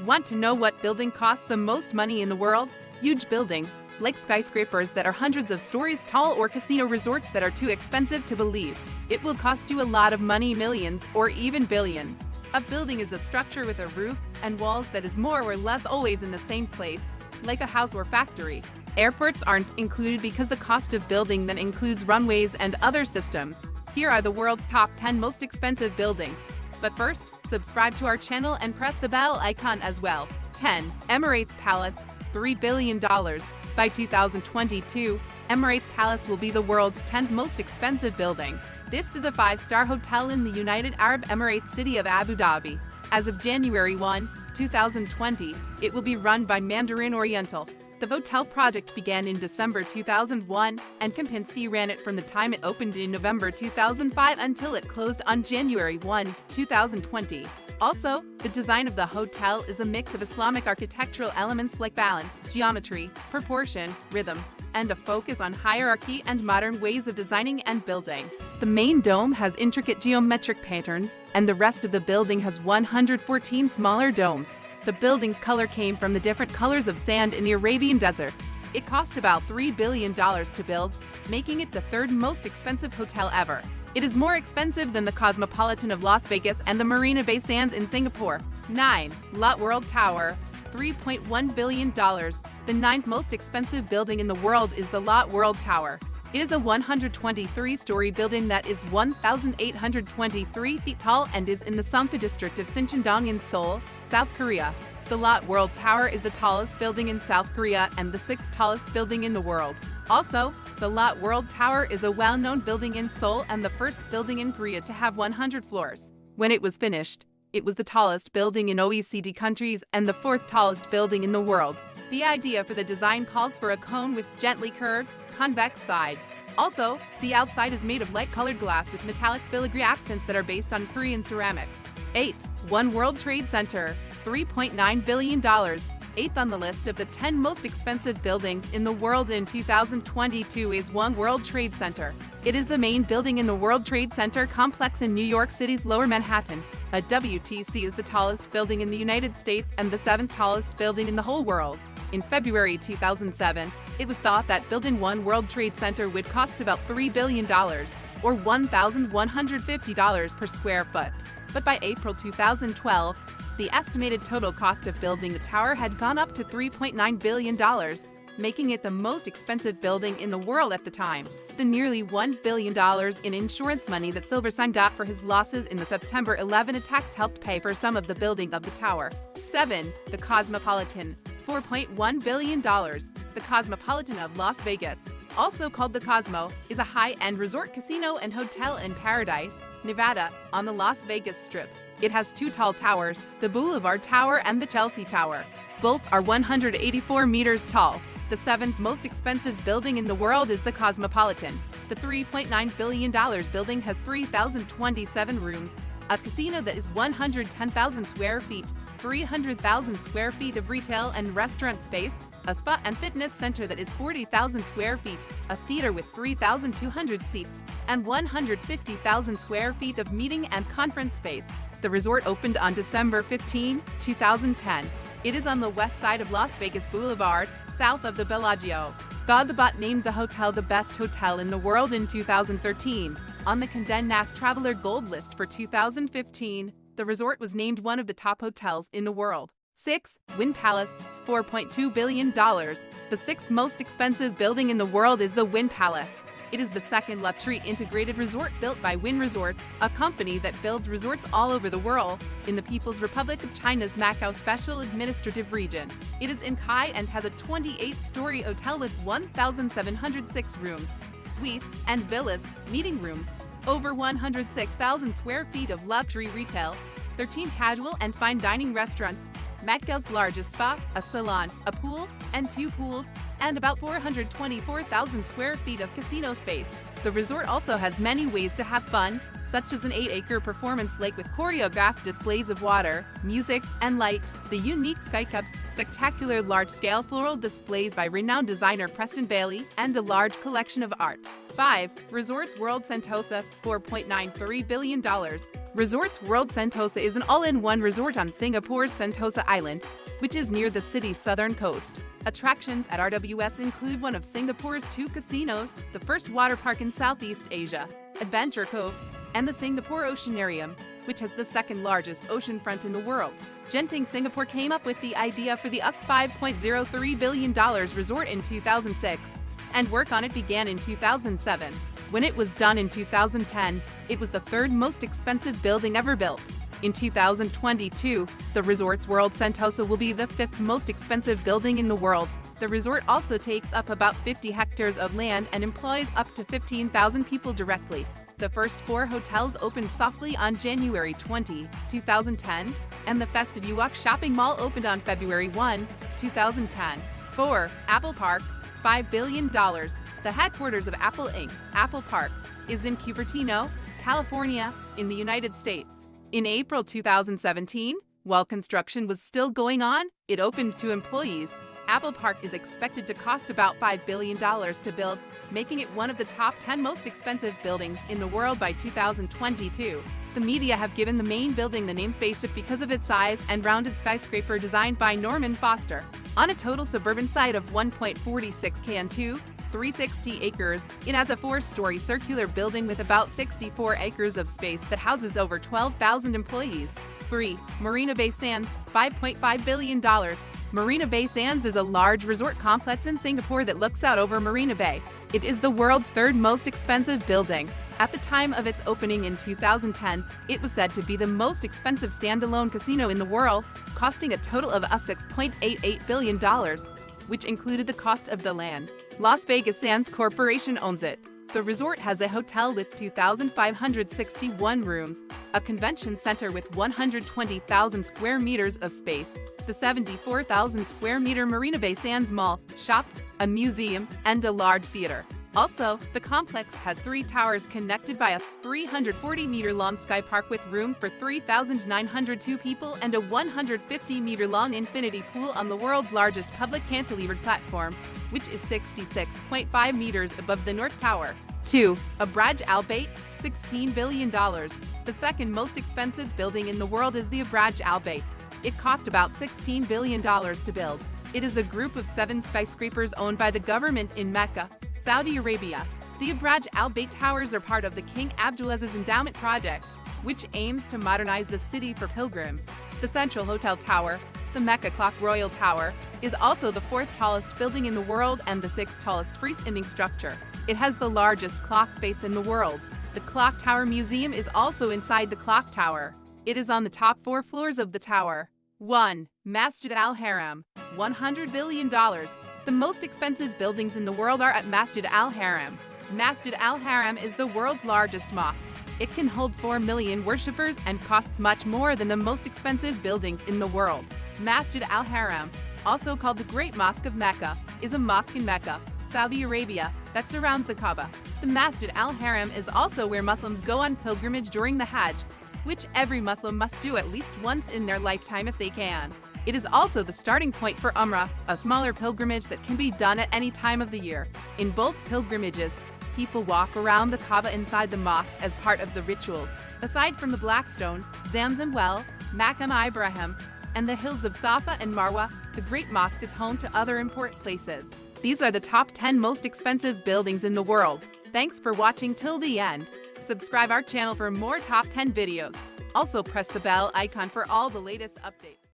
Want to know what building costs the most money in the world? Huge buildings, like skyscrapers that are hundreds of stories tall or casino resorts that are too expensive to believe. It will cost you a lot of money, millions or even billions. A building is a structure with a roof and walls that is more or less always in the same place, like a house or factory. Airports aren't included because the cost of building them includes runways and other systems. Here are the world's top 10 most expensive buildings. But first, subscribe to our channel and press the bell icon as well. 10. Emirates Palace, $3 billion. By 2022, Emirates Palace will be the world's 10th most expensive building. This is a 5-star hotel in the United Arab Emirates city of Abu Dhabi. As of January 1, 2020, it will be run by Mandarin Oriental. The hotel project began in December 2001, and Kempinski ran it from the time it opened in November 2005 until it closed on January 1, 2020. Also, the design of the hotel is a mix of Islamic architectural elements like balance, geometry, proportion, rhythm, and a focus on hierarchy and modern ways of designing and building. The main dome has intricate geometric patterns, and the rest of the building has 114 smaller domes. The building's color came from the different colors of sand in the Arabian desert. It cost about $3 billion to build, making it the third most expensive hotel ever. It is more expensive than the Cosmopolitan of Las Vegas and the Marina Bay Sands in Singapore. 9. Lot World Tower, $3.1 billion. The ninth most expensive building in the world is the Lot World Tower. It is a 123-story building that is 1,823 feet tall and is in the Songpa district of Sincheon-dong in Seoul, South Korea. The Lot World Tower is the tallest building in South Korea and the 6th tallest building in the world. Also, the Lot World Tower is a well-known building in Seoul and the first building in Korea to have 100 floors. When it was finished, it was the tallest building in OECD countries and the 4th tallest building in the world. The idea for the design calls for a cone with gently curved, convex sides. Also, the outside is made of light-colored glass with metallic filigree accents that are based on Korean ceramics. 8. One World Trade Center, $3.9 billion. 8th on the list of the 10 most expensive buildings in the world in 2022 is One World Trade Center. It is the main building in the World Trade Center complex in New York City's Lower Manhattan. A WTC is the tallest building in the United States and the 7th tallest building in the whole world. In February 2007, it was thought that building One World Trade Center would cost about $3 billion, or $1,150 per square foot. But by April 2012, the estimated total cost of building the tower had gone up to $3.9 billion, making it the most expensive building in the world at the time. The nearly $1 billion in insurance money that Silver signed up for his losses in the September 11 attacks helped pay for some of the building of the tower. 7. The Cosmopolitan, $4.1 billion. The Cosmopolitan of Las Vegas, also called the Cosmo, is a high-end resort casino and hotel in Paradise, Nevada, on the Las Vegas Strip. It has 2 tall towers, the Boulevard Tower and the Chelsea Tower. Both are 184 meters tall. The 7th most expensive building in the world is the Cosmopolitan. The $3.9 billion building has 3,027 rooms, a casino that is 110,000 square feet, 300,000 square feet of retail and restaurant space, a spa and fitness center that is 40,000 square feet, a theater with 3,200 seats, and 150,000 square feet of meeting and conference space. The resort opened on December 15, 2010. It is on the west side of Las Vegas Boulevard, south of the Bellagio. The Bot named the hotel the best hotel in the world in 2013. On the Condé Nast Traveler Gold List for 2015, the resort was named one of the top hotels in the world. 6. Wynn Palace, $4.2 billion. The 6th most expensive building in the world is the Wynn Palace. It is the second luxury integrated resort built by Wynn Resorts, a company that builds resorts all over the world, in the People's Republic of China's Macau Special Administrative Region. It is in Kai and has a 28-story hotel with 1,706 rooms, suites, and villas, meeting rooms, over 106,000 square feet of luxury retail, 13 casual and fine dining restaurants, Macau's largest spa, a salon, a pool, and 2 pools, and about 424,000 square feet of casino space. The resort also has many ways to have fun, such as an 8-acre performance lake with choreographed displays of water, music, and light, the unique Sky Cup, spectacular large-scale floral displays by renowned designer Preston Bailey, and a large collection of art. 5. Resorts World Sentosa, $4.93 billion. Resorts World Sentosa is an all-in-one resort on Singapore's Sentosa Island, which is near the city's southern coast. Attractions at RWS include one of Singapore's 2 casinos, the first water park in Southeast Asia, Adventure Cove, and the Singapore Oceanarium, which has the second largest oceanfront in the world. Genting Singapore came up with the idea for the $5.03 billion resort in 2006, and work on it began in 2007. When it was done in 2010, it was the 3rd most expensive building ever built. In 2022, the Resorts World Sentosa will be the 5th most expensive building in the world. The resort also takes up about 50 hectares of land and employs up to 15,000 people directly. The first 4 hotels opened softly on January 20, 2010, and the Festive Uwak shopping mall opened on February 1, 2010. 4. Apple Park, $5 billion. The headquarters of Apple Inc., Apple Park, is in Cupertino, California, in the United States. In April 2017, while construction was still going on, it opened to employees. Apple Park is expected to cost about $5 billion to build, making it one of the top 10 most expensive buildings in the world by 2022. The media have given the main building the name Spaceship because of its size and rounded skyscraper designed by Norman Foster. On a total suburban site of 1.46 km², 360 acres, it has a 4-story circular building with about 64 acres of space that houses over 12,000 employees. 3. Marina Bay Sands, $5.5 billion. Marina Bay Sands is a large resort complex in Singapore that looks out over Marina Bay. It is the world's 3rd most expensive building. At the time of its opening in 2010, it was said to be the most expensive standalone casino in the world, costing a total of $6.88 billion, which included the cost of the land. Las Vegas Sands Corporation owns it. The resort has a hotel with 2,561 rooms, a convention center with 120,000 square meters of space, the 74,000 square meter Marina Bay Sands Mall, shops, a museum, and a large theater. Also, the complex has 3 towers connected by a 340-meter-long sky park with room for 3,902 people and a 150-meter-long infinity pool on the world's largest public cantilevered platform, which is 66.5 meters above the North Tower. 2. Abraj Al Bait, $16 billion. The second most expensive building in the world is the Abraj Al Bait. It cost about $16 billion to build. It is a group of 7 skyscrapers owned by the government in Mecca, Saudi Arabia. The Abraj Al Bait Towers are part of the King Abdulaziz Endowment Project, which aims to modernize the city for pilgrims. The Central Hotel Tower, the Mecca Clock Royal Tower, is also the 4th tallest building in the world and the 6th tallest freestanding structure. It has the largest clock face in the world. The Clock Tower Museum is also inside the Clock Tower. It is on the top 4 floors of the tower. 1. Masjid Al Haram, $100 billion. The most expensive buildings in the world are at Masjid Al Haram. Masjid Al Haram is the world's largest mosque. It can hold 4 million worshippers and costs much more than the most expensive buildings in the world. Masjid Al Haram, also called the Great Mosque of Mecca, is a mosque in Mecca, Saudi Arabia, that surrounds the Kaaba. The Masjid Al Haram is also where Muslims go on pilgrimage during the Hajj, which every Muslim must do at least once in their lifetime if they can. It is also the starting point for Umrah, a smaller pilgrimage that can be done at any time of the year. In both pilgrimages, people walk around the Kaaba inside the mosque as part of the rituals. Aside from the Black Stone, Zamzam Well, Maqam Ibrahim, and the hills of Safa and Marwa, the Great Mosque is home to other important places. These are the top 10 most expensive buildings in the world. Thanks for watching till the end. Subscribe our channel for more top 10 videos. Also press the bell icon for all the latest updates.